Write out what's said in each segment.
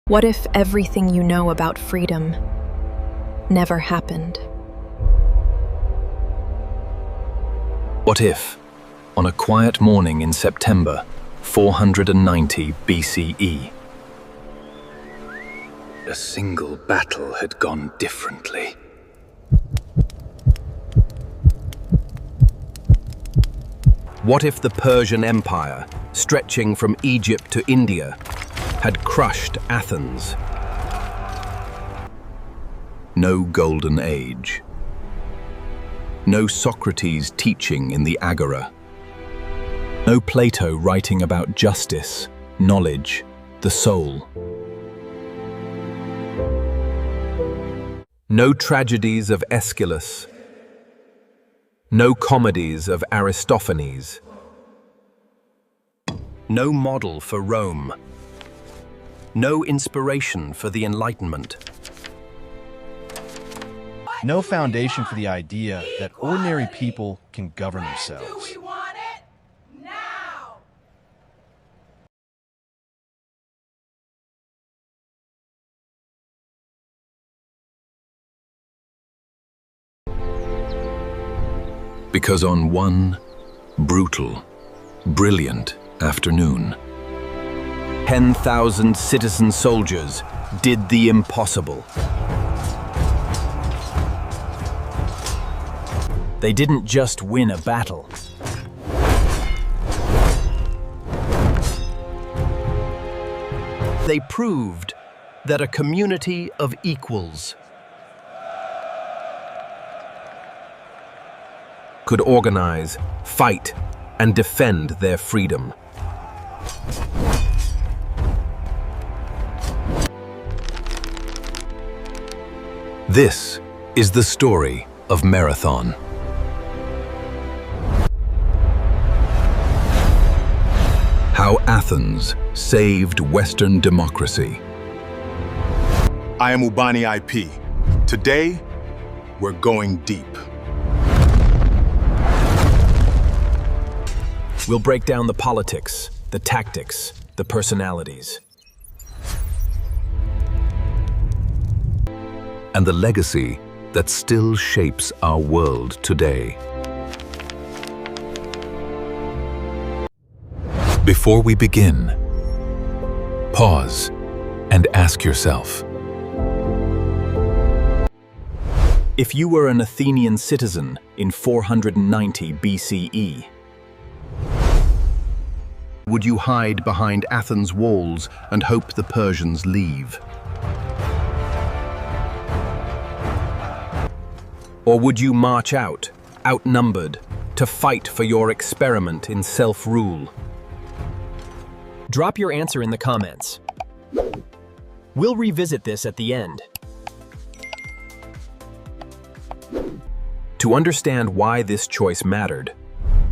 What if everything you know about freedom never happened? What if, on a quiet morning in September 490 BCE, a single battle had gone differently? What if the Persian Empire, stretching from Egypt to India, had crushed Athens? No golden age. No Socrates teaching in the Agora. No Plato writing about justice, knowledge, the soul. No tragedies of Aeschylus. No comedies of Aristophanes. No model for Rome. No inspiration for the Enlightenment. No foundation for the idea that ordinary people can govern themselves. Because on one brutal, brilliant afternoon, 10,000 citizen soldiers did the impossible. They didn't just win a battle. They proved that a community of equals could organize, fight, and defend their freedom. This is the story of Marathon. How Athens saved Western democracy. I am Ubani IP. Today, we're going deep. We'll break down the politics, the tactics, the personalities, and the legacy that still shapes our world today. Before we begin, pause and ask yourself, if you were an Athenian citizen in 490 BCE, would you hide behind Athens' walls and hope the Persians leave? Or would you march out, outnumbered, to fight for your experiment in self-rule? Drop your answer in the comments. We'll revisit this at the end. To understand why this choice mattered,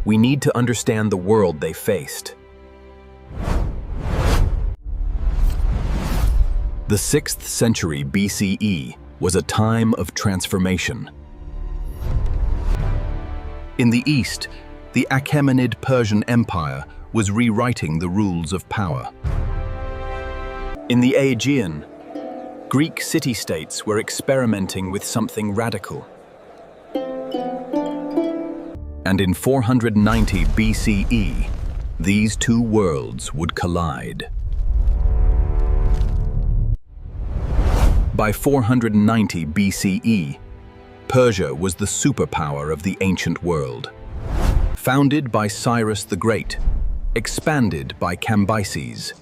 we need to understand the world they faced. The 6th century BCE was a time of transformation. In the East, the Achaemenid Persian Empire was rewriting the rules of power. In the Aegean, Greek city-states were experimenting with something radical. And in 490 BCE, these two worlds would collide. By 490 BCE, Persia was the superpower of the ancient world. Founded by Cyrus the Great, expanded by Cambyses,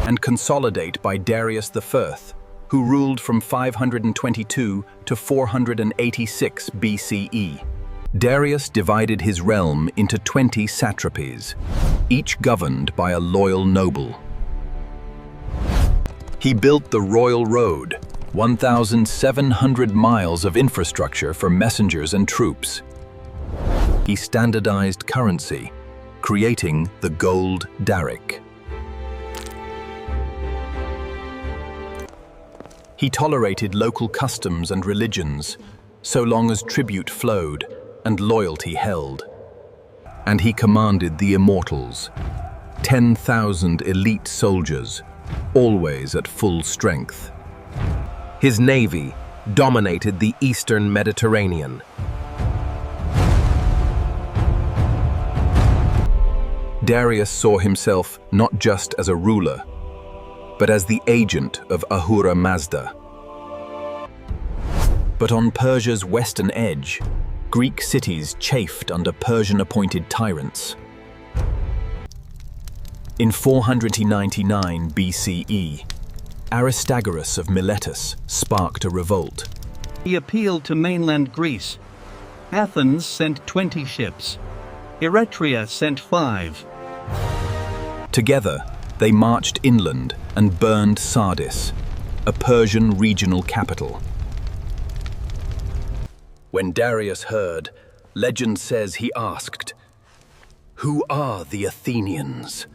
and consolidate by Darius I, who ruled from 522 to 486 BCE. Darius divided his realm into 20 satrapies, each governed by a loyal noble. He built the Royal Road, 1,700 miles of infrastructure for messengers and troops. He standardized currency, creating the gold daric. He tolerated local customs and religions, so long as tribute flowed and loyalty held. And he commanded the immortals, 10,000 elite soldiers, always at full strength. His navy dominated the eastern Mediterranean. Darius saw himself not just as a ruler, but as the agent of Ahura Mazda. But on Persia's western edge, Greek cities chafed under Persian-appointed tyrants. In 499 BCE, Aristagoras of Miletus sparked a revolt. He appealed to mainland Greece. Athens sent 20 ships. Eretria sent 5. Together, they marched inland and burned Sardis, a Persian regional capital. When Darius heard, legend says he asked, "Who are the Athenians?"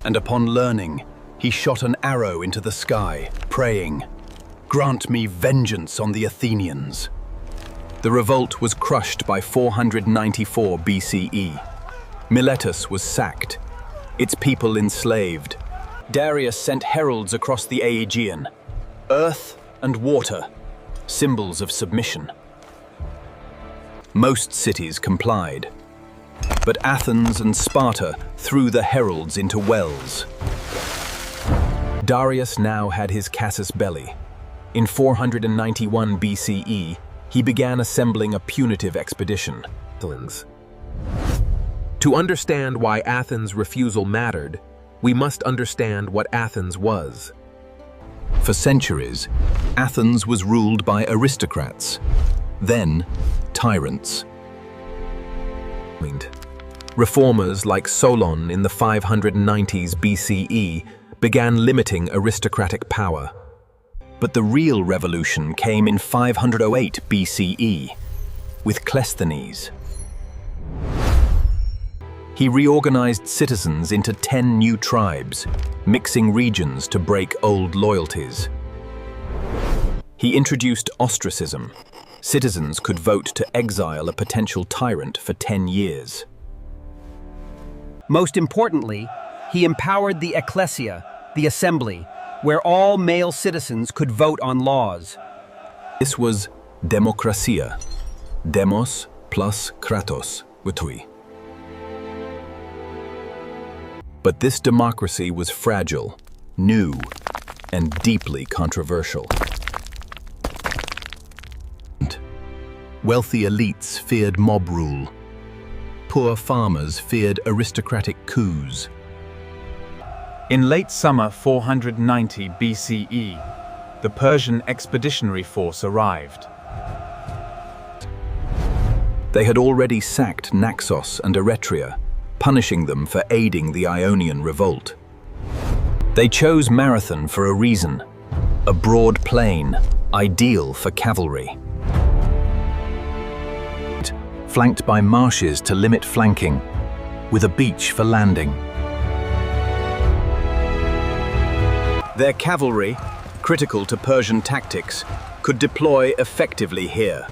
And upon learning, he shot an arrow into the sky, praying, "Grant me vengeance on the Athenians." The revolt was crushed by 494 BCE. Miletus was sacked, its people enslaved. Darius sent heralds across the Aegean, earth and water, symbols of submission. Most cities complied, but Athens and Sparta threw the heralds into wells. Darius now had his casus belli. In 491 BCE, he began assembling a punitive expedition. To understand why Athens' refusal mattered, we must understand what Athens was. For centuries, Athens was ruled by aristocrats, then tyrants. Reformers like Solon in the 590s BCE began limiting aristocratic power. But the real revolution came in 508 BCE, with Cleisthenes. He reorganized citizens into 10 new tribes, mixing regions to break old loyalties. He introduced ostracism. Citizens could vote to exile a potential tyrant for 10 years. Most importantly, he empowered the ecclesia, the assembly, where all male citizens could vote on laws. This was democracia, demos plus kratos, witui. But this democracy was fragile, new, and deeply controversial. Wealthy elites feared mob rule. Poor farmers feared aristocratic coups. In late summer 490 BCE, the Persian expeditionary force arrived. They had already sacked Naxos and Eretria, punishing them for aiding the Ionian revolt. They chose Marathon for a reason, a broad plain, ideal for cavalry. Flanked by marshes to limit flanking, with a beach for landing. Their cavalry, critical to Persian tactics, could deploy effectively here.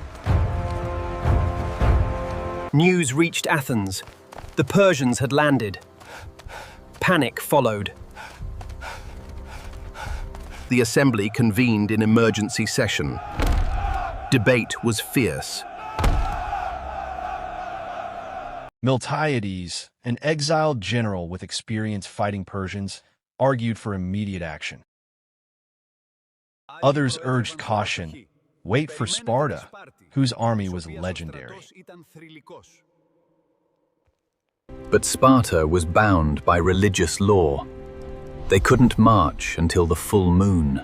News reached Athens. The Persians had landed. Panic followed. The assembly convened in emergency session. Debate was fierce. Miltiades, an exiled general with experience fighting Persians, argued for immediate action. Others urged caution, wait for Sparta, whose army was legendary. But Sparta was bound by religious law. They couldn't march until the full moon.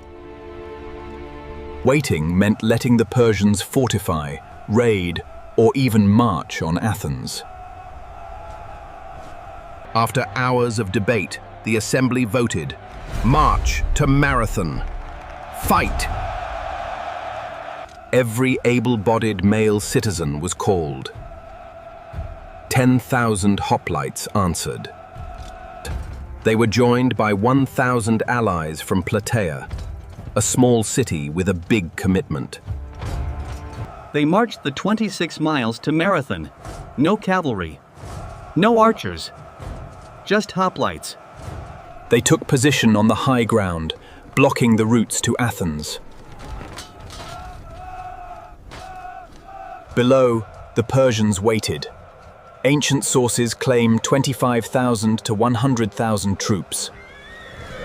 Waiting meant letting the Persians fortify, raid, or even march on Athens. After hours of debate, the assembly voted, "March to Marathon. Fight!" Every able-bodied male citizen was called. 10,000 hoplites answered. They were joined by 1,000 allies from Plataea, a small city with a big commitment. They marched the 26 miles to Marathon. No cavalry. No archers. just hoplites. They took position on the high ground, blocking the routes to Athens. Below, the Persians waited. Ancient sources claim 25,000 to 100,000 troops.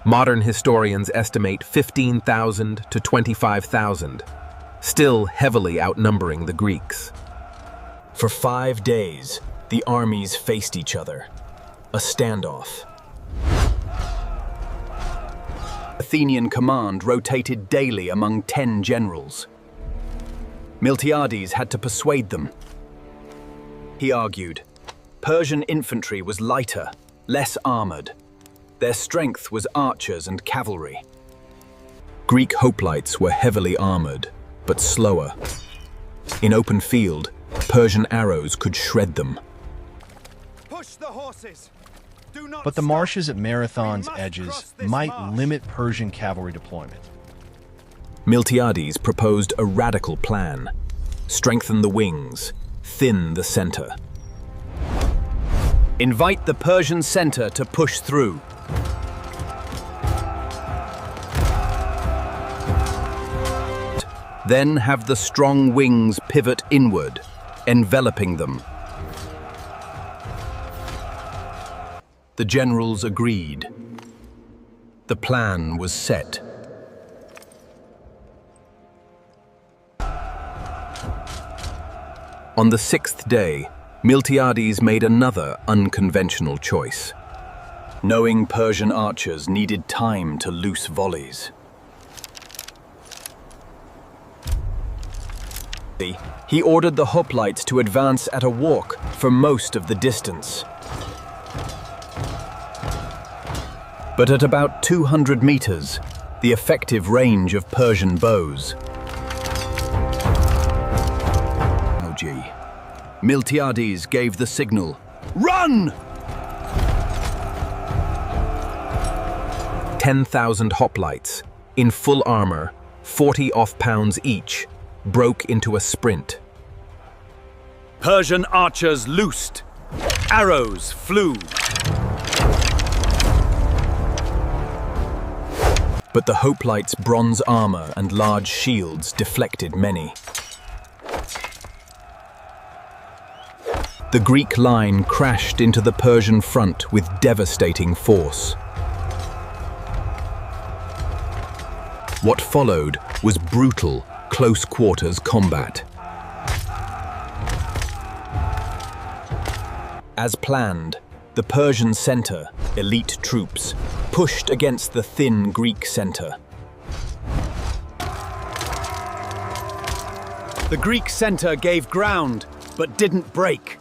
Modern historians estimate 15,000 to 25,000, still heavily outnumbering the Greeks. For 5 days, the armies faced each other. A standoff. Athenian command rotated daily among 10 generals. Miltiades had to persuade them. He argued, Persian infantry was lighter, less armored. Their strength was archers and cavalry. Greek hoplites were heavily armored, but slower. In open field, Persian arrows could shred them. Push the horses. Do not But the stop. marshes at Marathon's We must edges cross this might marsh. limit Persian cavalry deployment. Miltiades proposed a radical plan. Strengthen the wings, thin the center. Invite the Persian center to push through. Then have the strong wings pivot inward, enveloping them. The generals agreed. The plan was set. On the 6th day, Miltiades made another unconventional choice. Knowing Persian archers needed time to loose volleys. He ordered the hoplites to advance at a walk for most of the distance. But at about 200 meters, the effective range of Persian bows. Miltiades gave the signal, "Run!" 10,000 hoplites, in full armor, 40 off-pounds each, broke into a sprint. Persian archers loosed. Arrows flew. But the hoplites' bronze armor and large shields deflected many. The Greek line crashed into the Persian front with devastating force. What followed was brutal, close-quarters combat. As planned, the Persian center, elite troops, pushed against the thin Greek center. The Greek center gave ground, but didn't break.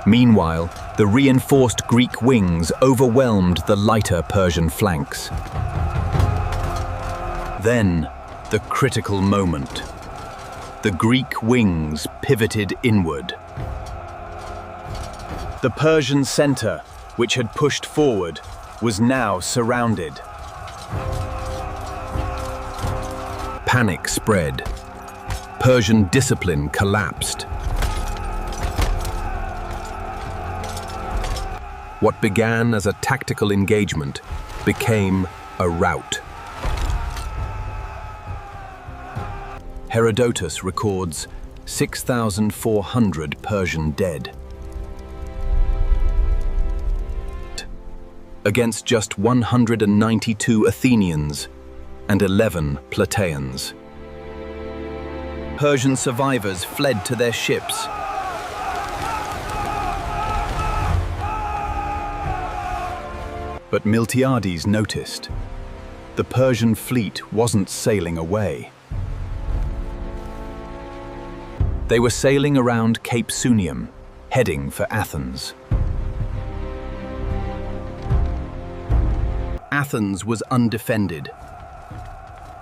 Meanwhile, the reinforced Greek wings overwhelmed the lighter Persian flanks. Then, the critical moment. The Greek wings pivoted inward. The Persian center, which had pushed forward, was now surrounded. Panic spread. Persian discipline collapsed. What began as a tactical engagement became a rout. Herodotus records 6,400 Persian dead. Against just 192 Athenians and 11 Plataeans. Persian survivors fled to their ships. But Miltiades noticed. The Persian fleet wasn't sailing away. They were sailing around Cape Sunium, heading for Athens. Athens was undefended.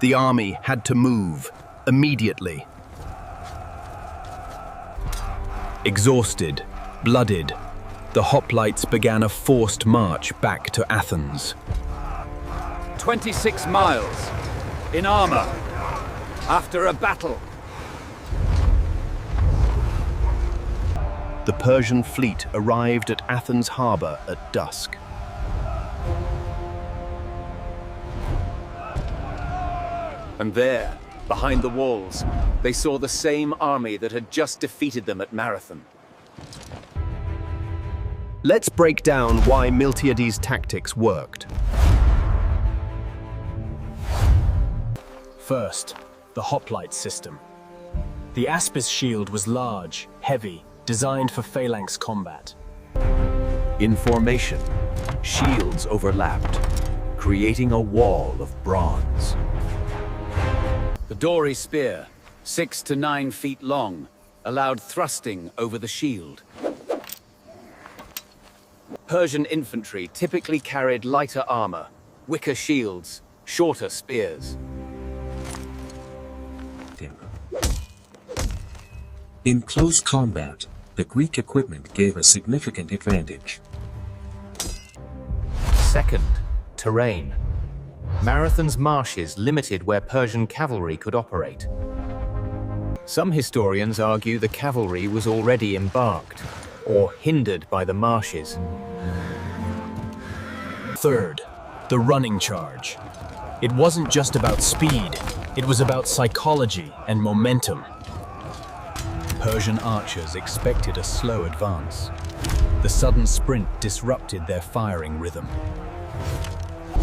The army had to move immediately. Exhausted, blooded, the hoplites began a forced march back to Athens. 26 miles, in armor, after a battle. the Persian fleet arrived at Athens harbor at dusk. And there, behind the walls, they saw the same army that had just defeated them at Marathon. Let's break down why Miltiades' tactics worked. First, the hoplite system. The Aspis shield was large, heavy, designed for phalanx combat. In formation, shields overlapped, creating a wall of bronze. The dory spear, 6 to 9 feet long, allowed thrusting over the shield. Persian infantry typically carried lighter armor, wicker shields, shorter spears. In close combat, the Greek equipment gave a significant advantage. Second, terrain. Marathon's marshes limited where Persian cavalry could operate. Some historians argue the cavalry was already embarked, or hindered by the marshes. Third, the running charge. It wasn't just about speed, it was about psychology and momentum. Persian archers expected a slow advance. The sudden sprint disrupted their firing rhythm.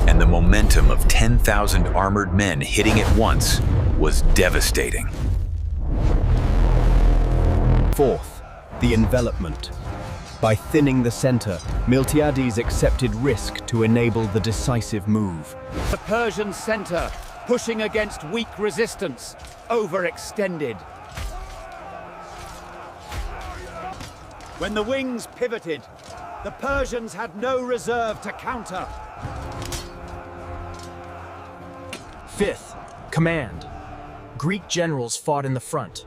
And the momentum of 10,000 armored men hitting at once was devastating. Fourth, the envelopment. By thinning the center, Miltiades accepted risk to enable the decisive move. The Persian center, pushing against weak resistance, overextended. When the wings pivoted, the Persians had no reserve to counter. Fifth, command. Greek generals fought in the front.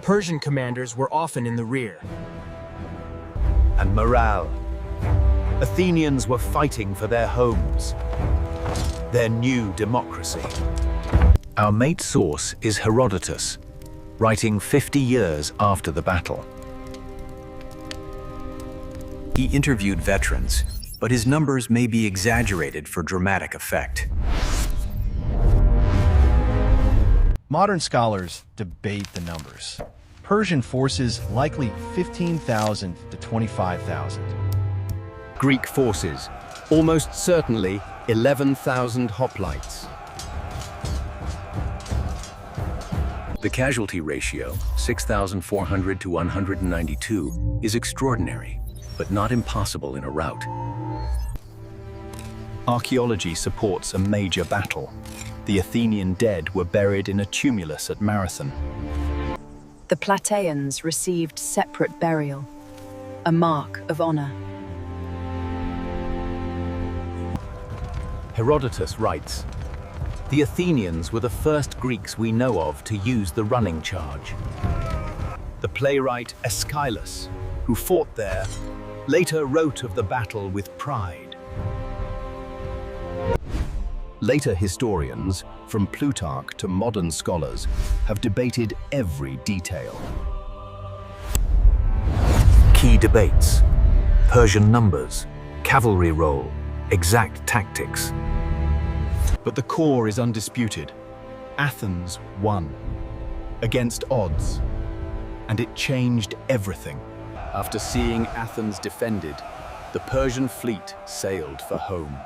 Persian commanders were often in the rear. And morale. Athenians were fighting for their homes, their new democracy. Our mate source is Herodotus, writing 50 years after the battle. He interviewed veterans, but his numbers may be exaggerated for dramatic effect. Modern scholars debate the numbers. Persian forces likely 15,000 to 25,000. Greek forces, almost certainly 11,000 hoplites. The casualty ratio, 6,400 to 192, is extraordinary, but not impossible in a rout. Archaeology supports a major battle. The Athenian dead were buried in a tumulus at Marathon. The Plataeans received separate burial, a mark of honor. Herodotus writes, "The Athenians were the first Greeks we know of to use the running charge." The playwright Aeschylus, who fought there, later wrote of the battle with pride. Later historians, from Plutarch to modern scholars, have debated every detail. Key debates: Persian numbers, cavalry role, exact tactics. But the core is undisputed. Athens won, against odds, and it changed everything. After seeing Athens defended, the Persian fleet sailed for home.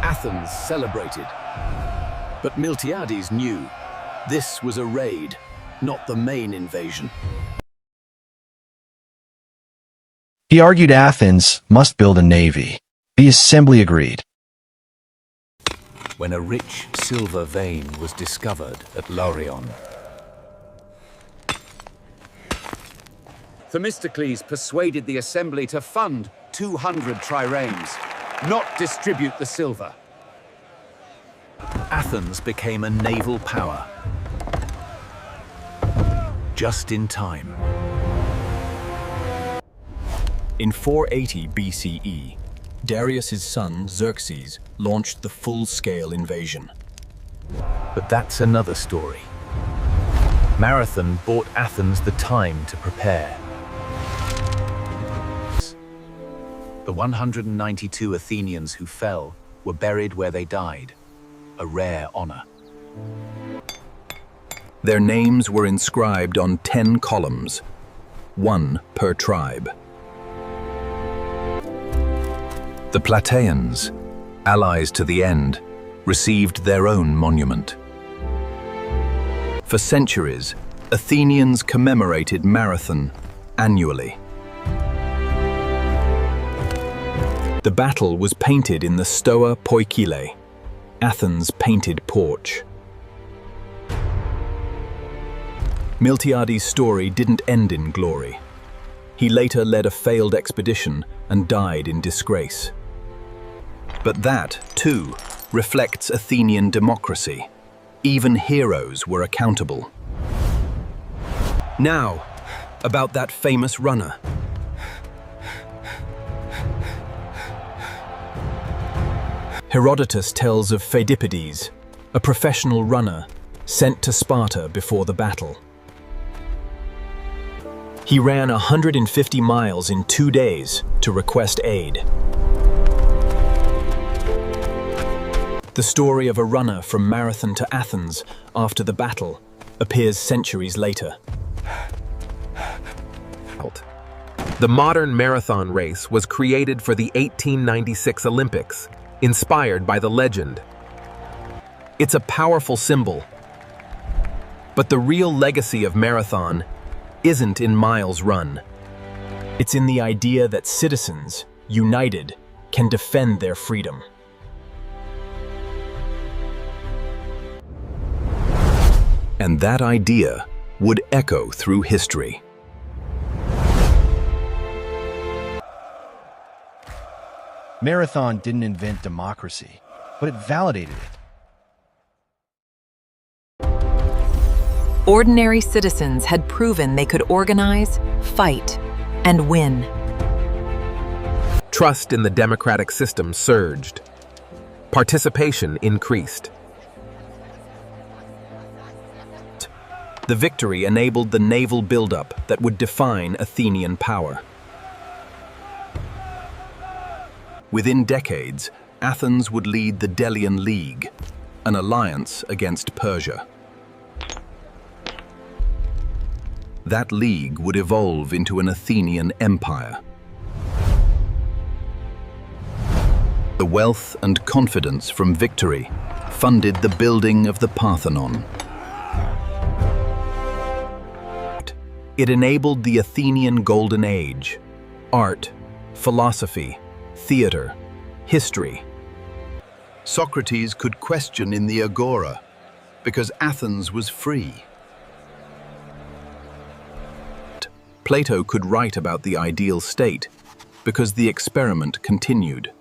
Athens celebrated, but Miltiades knew this was a raid, not the main invasion. He argued Athens must build a navy. The assembly agreed. When a rich silver vein was discovered at Laurion, Themistocles persuaded the assembly to fund 200 triremes, not distribute the silver. Athens became a naval power, just in time. In 480 BCE, Darius's son Xerxes launched the full-scale invasion. But that's another story. Marathon bought Athens the time to prepare. The 192 Athenians who fell were buried where they died, a rare honor. Their names were inscribed on 10 columns, one per tribe. The Plataeans, allies to the end, received their own monument. For centuries, Athenians commemorated Marathon annually. The battle was painted in the Stoa Poikile, Athens' painted porch. Miltiades' story didn't end in glory. He later led a failed expedition and died in disgrace. But that, too, reflects Athenian democracy. Even heroes were accountable. Now, about that famous runner. Herodotus tells of Pheidippides, a professional runner sent to Sparta before the battle. He ran 150 miles in 2 days to request aid. The story of a runner from Marathon to Athens after the battle appears centuries later. The modern marathon race was created for the 1896 Olympics, inspired by the legend. It's a powerful symbol. But the real legacy of marathon isn't in miles run. It's in the idea that citizens, united, can defend their freedom. And that idea would echo through history. Marathon didn't invent democracy, but it validated it. Ordinary citizens had proven they could organize, fight, and win. Trust in the democratic system surged. Participation increased. The victory enabled the naval buildup that would define Athenian power. Within decades, Athens would lead the Delian League, an alliance against Persia. That league would evolve into an Athenian empire. The wealth and confidence from victory funded the building of the Parthenon. It enabled the Athenian Golden Age: art, philosophy, theater, history. Socrates could question in the Agora because Athens was free. Plato could write about the ideal state because the experiment continued.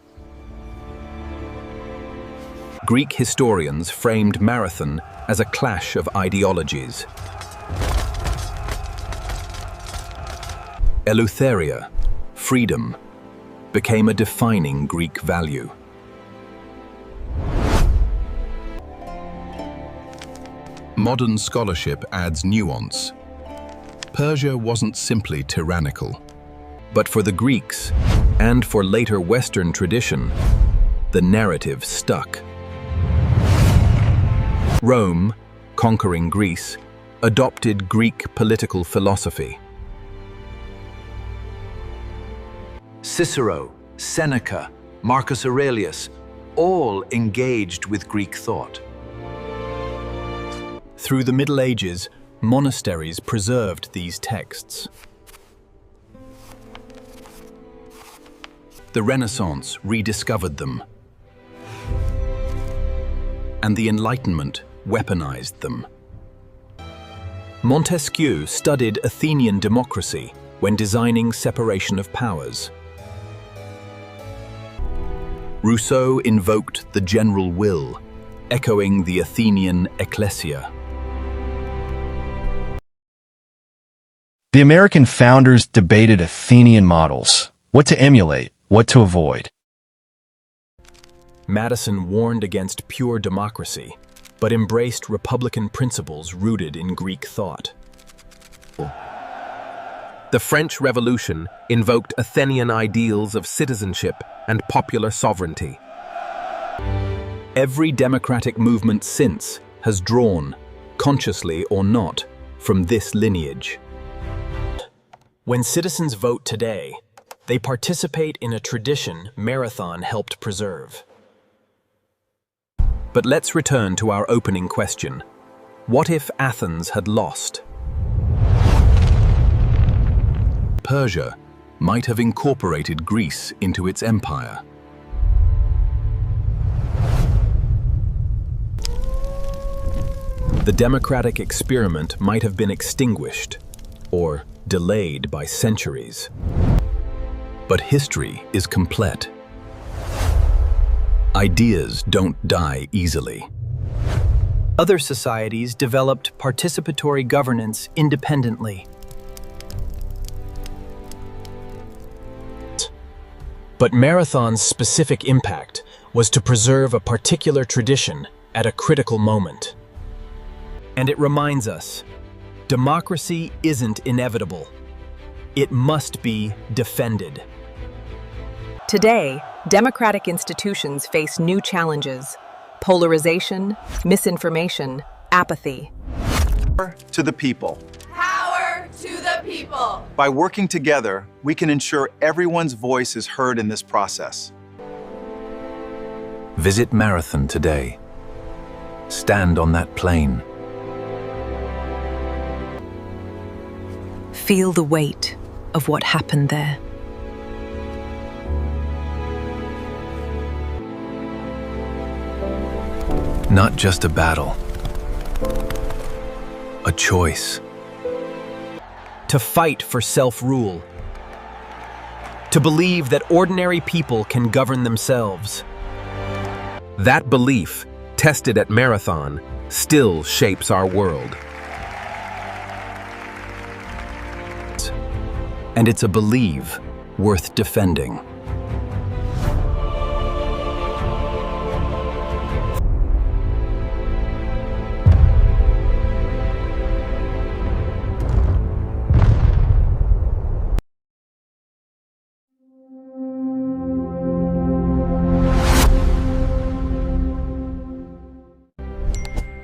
Greek historians framed Marathon as a clash of ideologies. Eleutheria, freedom, became a defining Greek value. Modern scholarship adds nuance. Persia wasn't simply tyrannical, but for the Greeks, and for later Western tradition, the narrative stuck. Rome, conquering Greece, adopted Greek political philosophy. Cicero, Seneca, Marcus Aurelius, all engaged with Greek thought. Through the Middle Ages, monasteries preserved these texts. The Renaissance rediscovered them, and the Enlightenment weaponized them. Montesquieu studied Athenian democracy when designing separation of powers. Rousseau invoked the general will, echoing the Athenian ecclesia. The American founders debated Athenian models, what to emulate, what to avoid. Madison warned against pure democracy, but embraced republican principles rooted in Greek thought. The French Revolution invoked Athenian ideals of citizenship and popular sovereignty. Every democratic movement since has drawn, consciously or not, from this lineage. When citizens vote today, they participate in a tradition Marathon helped preserve. But let's return to our opening question. What if Athens had lost? Persia might have incorporated Greece into its empire. The democratic experiment might have been extinguished or delayed by centuries. But history is complete. Ideas don't die easily. Other societies developed participatory governance independently. But Marathon's specific impact was to preserve a particular tradition at a critical moment. And it reminds us, democracy isn't inevitable. It must be defended. Today, democratic institutions face new challenges: polarization, misinformation, apathy. To the people. Power to the people. By working together, we can ensure everyone's voice is heard in this process. Visit Marathon today. Stand on that plain. Feel the weight of what happened there. Not just a battle, a choice. To fight for self-rule. To believe that ordinary people can govern themselves. That belief, tested at Marathon, still shapes our world. And it's a belief worth defending.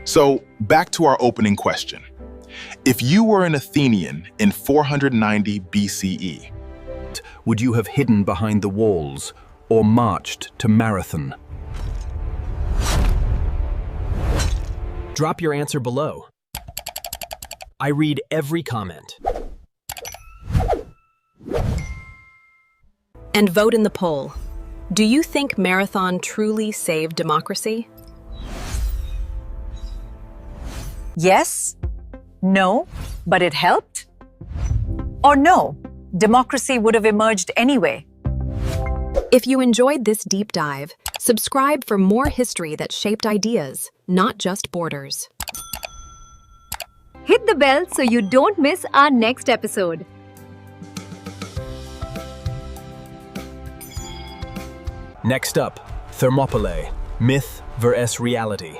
So, back to our opening question. If you were an Athenian in 490 BCE, would you have hidden behind the walls or marched to Marathon? Drop your answer below. I read every comment. And vote in the poll. Do you think Marathon truly saved democracy? Yes, no, but it helped? Or no, democracy would have emerged anyway? If you enjoyed this deep dive, subscribe for more history that shaped ideas, not just borders. Hit the bell so you don't miss our next episode. Next up, Thermopylae, myth versus reality.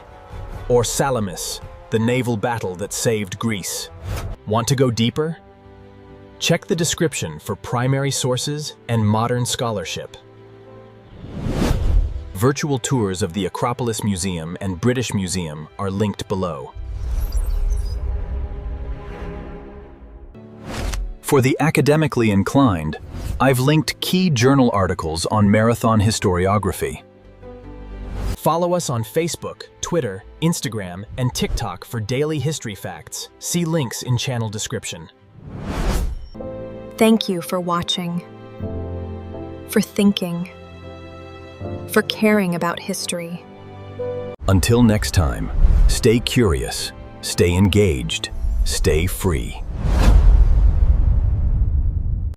Or Salamis, the naval battle that saved Greece. Want to go deeper? Check the description for primary sources and modern scholarship. Virtual tours of the Acropolis Museum and British Museum are linked below. For the academically inclined, I've linked key journal articles on Marathon historiography. Follow us on Facebook, Twitter, Instagram, and TikTok for daily history facts. See links in channel description. Thank you for watching, for thinking, for caring about history. Until next time, stay curious, stay engaged, stay free.